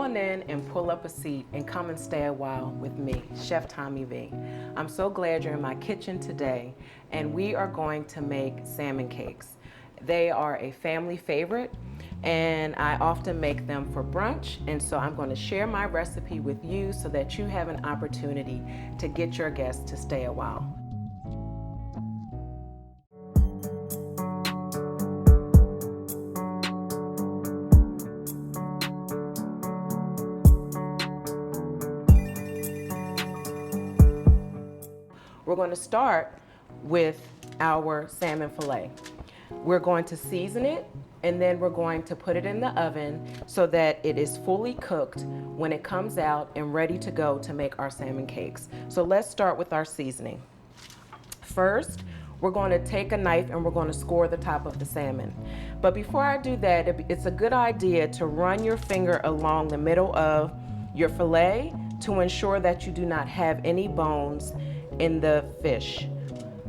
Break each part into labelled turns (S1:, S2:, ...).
S1: on in and pull up a seat and come and stay a while with me, Chef Tommi V. I'm so glad you're in my kitchen today, and we are going to make salmon cakes. They are a family favorite, and I often make them for brunch, and so I'm going to share my recipe with you so that you have an opportunity to get your guests to stay a while. We're going to start with our salmon fillet. We're going to season it, and then we're going to put it in the oven so that it is fully cooked when it comes out and ready to go to make our salmon cakes. So let's start with our seasoning. First, we're going to take a knife and we're going to score the top of the salmon. But before I do that, it's a good idea to run your finger along the middle of your fillet to ensure that you do not have any bones in the fish.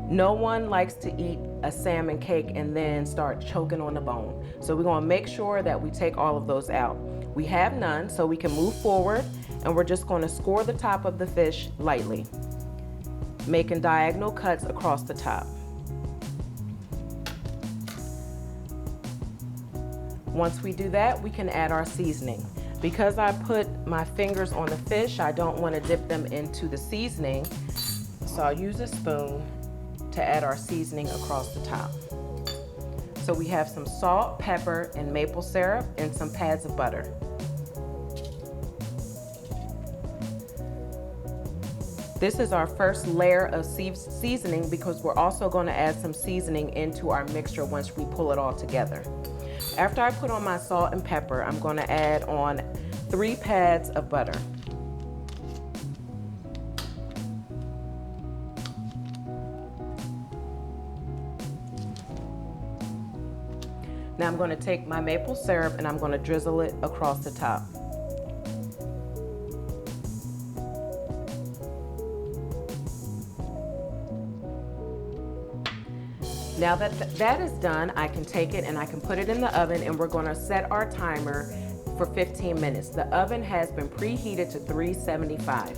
S1: No one likes to eat a salmon cake and then start choking on the bone. So we're going to make sure that we take all of those out. We have none, so we can move forward, and we're just going to score the top of the fish lightly, making diagonal cuts across the top. Once we do that, we can add our seasoning. Because I put my fingers on the fish, I don't want to dip them into the seasoning. So I'll use a spoon to add our seasoning across the top. So we have some salt, pepper, and maple syrup, and some pads of butter. This is our first layer of seasoning because we're also going to add some seasoning into our mixture once we pull it all together. After I put on my salt and pepper, I'm going to add on 3 pads of butter. Now I'm going to take my maple syrup and I'm going to drizzle it across the top. Now that that is done, I can take it and I can put it in the oven, and we're going to set our timer for 15 minutes. The oven has been preheated to 375.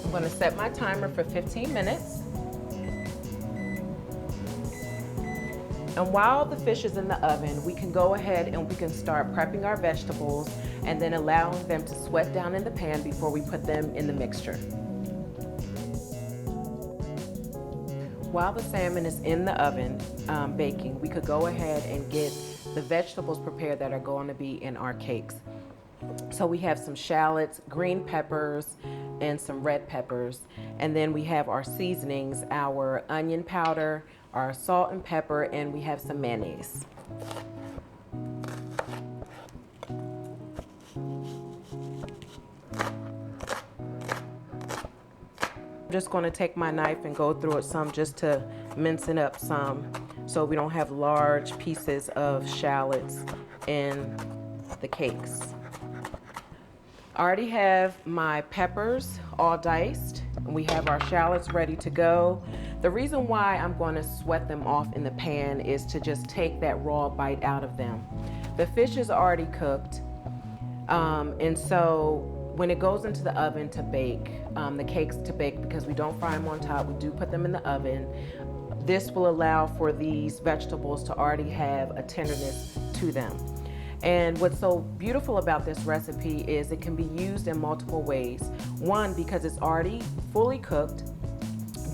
S1: I'm going to set my timer for 15 minutes. And while the fish is in the oven, we can go ahead and we can start prepping our vegetables and then allowing them to sweat down in the pan before we put them in the mixture. While the salmon is in the oven baking, we could go ahead and get the vegetables prepared that are going to be in our cakes. So we have some shallots, green peppers, and some red peppers. And then we have our seasonings, our onion powder, our salt and pepper, and we have some mayonnaise. I'm just going to take my knife and go through it some just to mince it up some so we don't have large pieces of shallots in the cakes. I already have my peppers all diced, and we have our shallots ready to go. The reason why I'm going to sweat them off in the pan is to just take that raw bite out of them. The fish is already cooked, and so when it goes into the oven to bake, the cakes to bake, because we don't fry them on top, we do put them in the oven. This will allow for these vegetables to already have a tenderness to them. And what's so beautiful about this recipe is it can be used in multiple ways. One, because it's already fully cooked.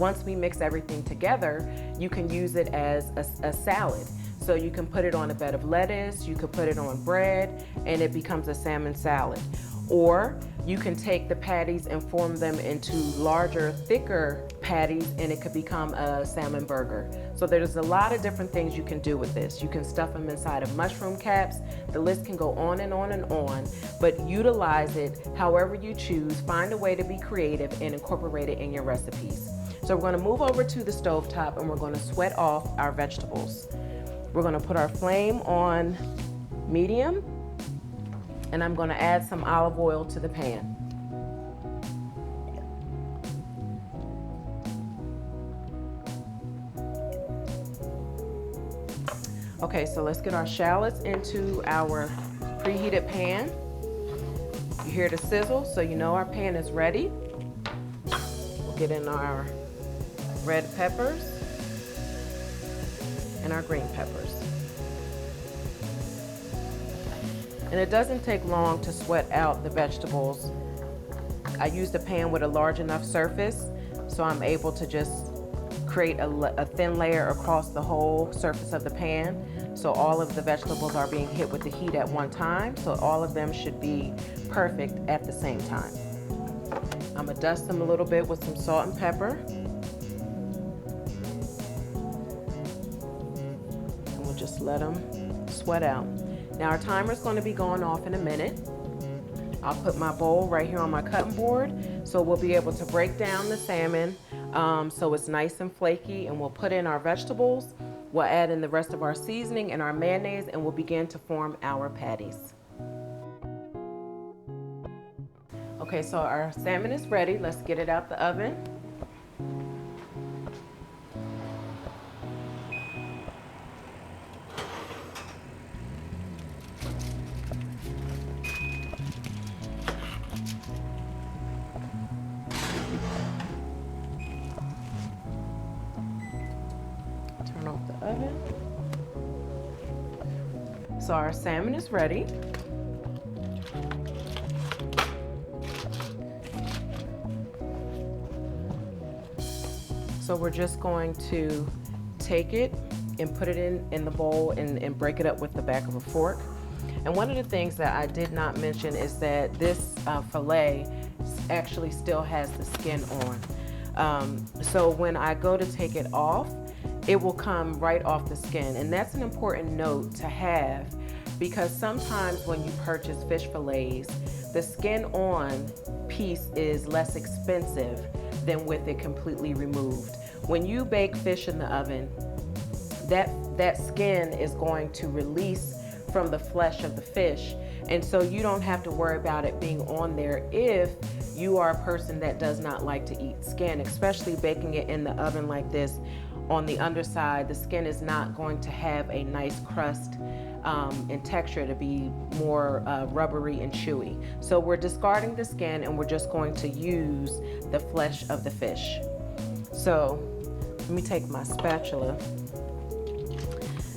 S1: Once we mix everything together, you can use it as a salad. So you can put it on a bed of lettuce, you could put it on bread, and it becomes a salmon salad. Or you can take the patties and form them into larger, thicker patties, and it could become a salmon burger. So there's a lot of different things you can do with this. You can stuff them inside of mushroom caps. The list can go on and on and on, but utilize it however you choose. Find a way to be creative and incorporate it in your recipes. So we're going to move over to the stovetop and we're going to sweat off our vegetables. We're going to put our flame on medium, and I'm going to add some olive oil to the pan. Okay, so let's get our shallots into our preheated pan. You hear the sizzle, so you know our pan is ready. We'll get in our red peppers and our green peppers. And it doesn't take long to sweat out the vegetables. I used a pan with a large enough surface, so I'm able to just create a thin layer across the whole surface of the pan. So all of the vegetables are being hit with the heat at one time, so all of them should be perfect at the same time. I'm gonna dust them a little bit with some salt and pepper. And we'll just let them sweat out. Now our timer is going to be going off in a minute. I'll put my bowl right here on my cutting board, so we'll be able to break down the salmon so it's nice and flaky, and we'll put in our vegetables. We'll add in the rest of our seasoning and our mayonnaise, and we'll begin to form our patties. Okay, so our salmon is ready. Let's get it out the oven. Turn off the oven. So our salmon is ready. So we're just going to take it and put it in the bowl and break it up with the back of a fork. And one of the things that I did not mention is that this filet actually still has the skin on. So when I go to take it off, it will come right off the skin. And that's an important note to have, because sometimes when you purchase fish fillets, the skin on piece is less expensive than with it completely removed. When you bake fish in the oven, that skin is going to release from the flesh of the fish, and so you don't have to worry about it being on there if you are a person that does not like to eat skin, especially baking it in the oven like this. On the underside, the skin is not going to have a nice crust and texture, to be more rubbery and chewy. So we're discarding the skin and we're just going to use the flesh of the fish. So let me take my spatula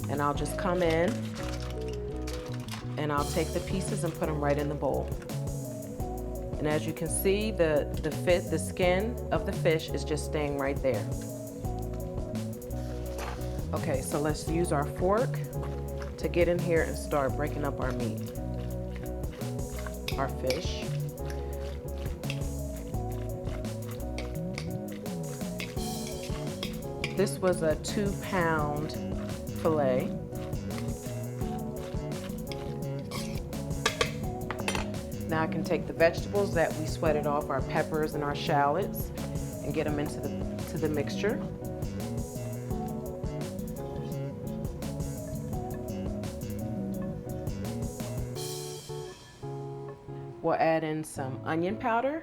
S1: and I'll just come in and I'll take the pieces and put them right in the bowl. And as you can see, the skin of the fish is just staying right there. Okay, so let's use our fork to get in here and start breaking up our meat, our fish. This was a 2-pound filet. Now I can take the vegetables that we sweated off, our peppers and our shallots, and get them into the mixture. We'll add in some onion powder,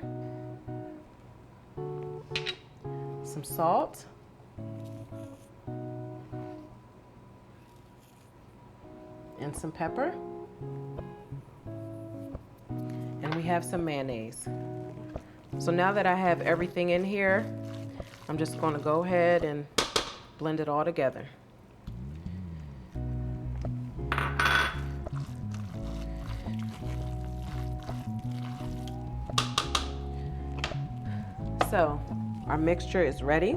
S1: some salt, and some pepper. And we have some mayonnaise. So now that I have everything in here, I'm just going to go ahead and blend it all together. So our mixture is ready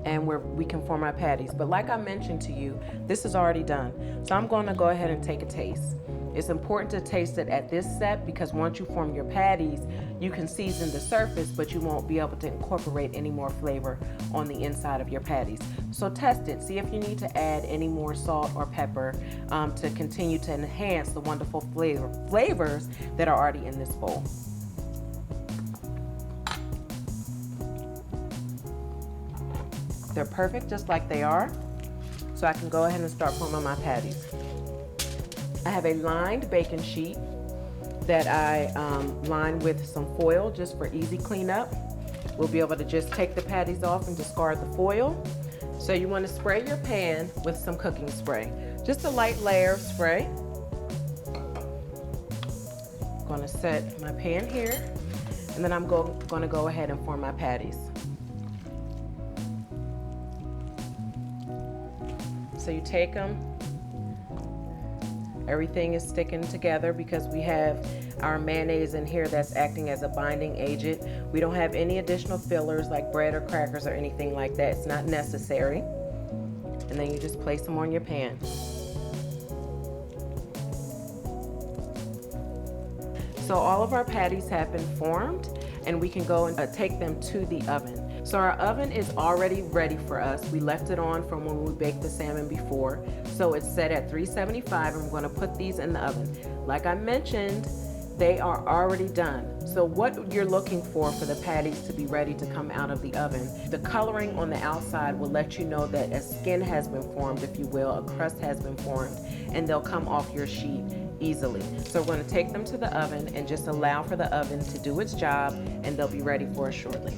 S1: and we can form our patties. But like I mentioned to you, this is already done. So I'm going to go ahead and take a taste. It's important to taste it at this step because once you form your patties, you can season the surface, but you won't be able to incorporate any more flavor on the inside of your patties. So test it, see if you need to add any more salt or pepper to continue to enhance the wonderful flavors that are already in this bowl. They're perfect just like they are, so I can go ahead and start forming my patties. I have a lined baking sheet that I line with some foil just for easy cleanup. We'll be able to just take the patties off and discard the foil. So you want to spray your pan with some cooking spray. Just a light layer of spray. I'm going to set my pan here, and then I'm going to go ahead and form my patties. So you take them, everything is sticking together because we have our mayonnaise in here that's acting as a binding agent. We don't have any additional fillers like bread or crackers or anything like that. It's not necessary. And then you just place them on your pan. So all of our patties have been formed, and we can go and take them to the oven. So our oven is already ready for us. We left it on from when we baked the salmon before. So it's set at 375, and we're gonna put these in the oven. Like I mentioned, they are already done. So what you're looking for the patties to be ready to come out of the oven, the coloring on the outside will let you know that a skin has been formed, if you will, a crust has been formed, and they'll come off your sheet easily. So we're gonna take them to the oven and just allow for the oven to do its job, and they'll be ready for us shortly.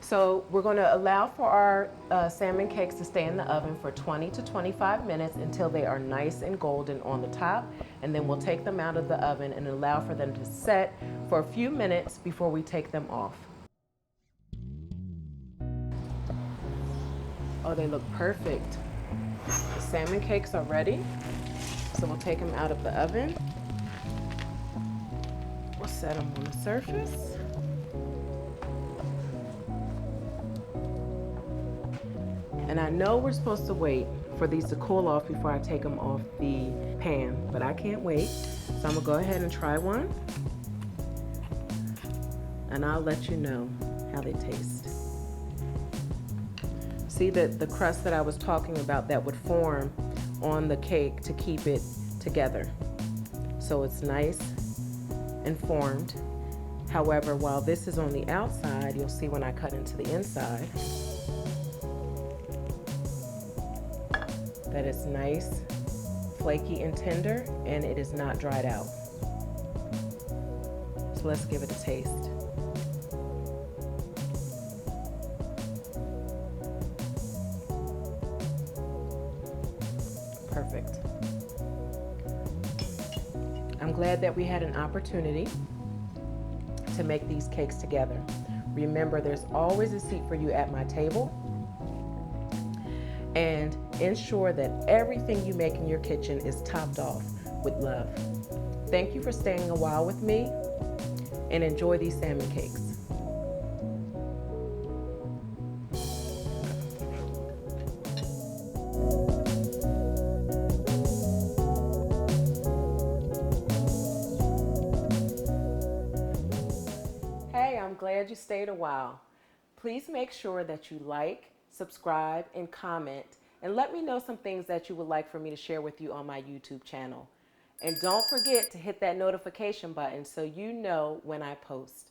S1: So we're going to allow for our salmon cakes to stay in the oven for 20 to 25 minutes until they are nice and golden on the top, and then we'll take them out of the oven and allow for them to set for a few minutes before we take them off. Oh, they look perfect. The salmon cakes are ready, so we'll take them out of the oven. We'll set them on the surface. And I know we're supposed to wait for these to cool off before I take them off the pan, but I can't wait. So I'm gonna go ahead and try one, and I'll let you know how they taste. See the crust that I was talking about that would form on the cake to keep it together. So it's nice and formed. However, while this is on the outside, you'll see when I cut into the inside, that it's nice, flaky and tender, and it is not dried out. So let's give it a taste. Perfect. I'm glad that we had an opportunity to make these cakes together. Remember, there's always a seat for you at my table. And ensure that everything you make in your kitchen is topped off with love. Thank you for staying a while with me, and enjoy these salmon cakes. Hey, I'm glad you stayed a while. Please make sure that you like, subscribe, and comment, and let me know some things that you would like for me to share with you on my YouTube channel. And don't forget to hit that notification button so you know when I post.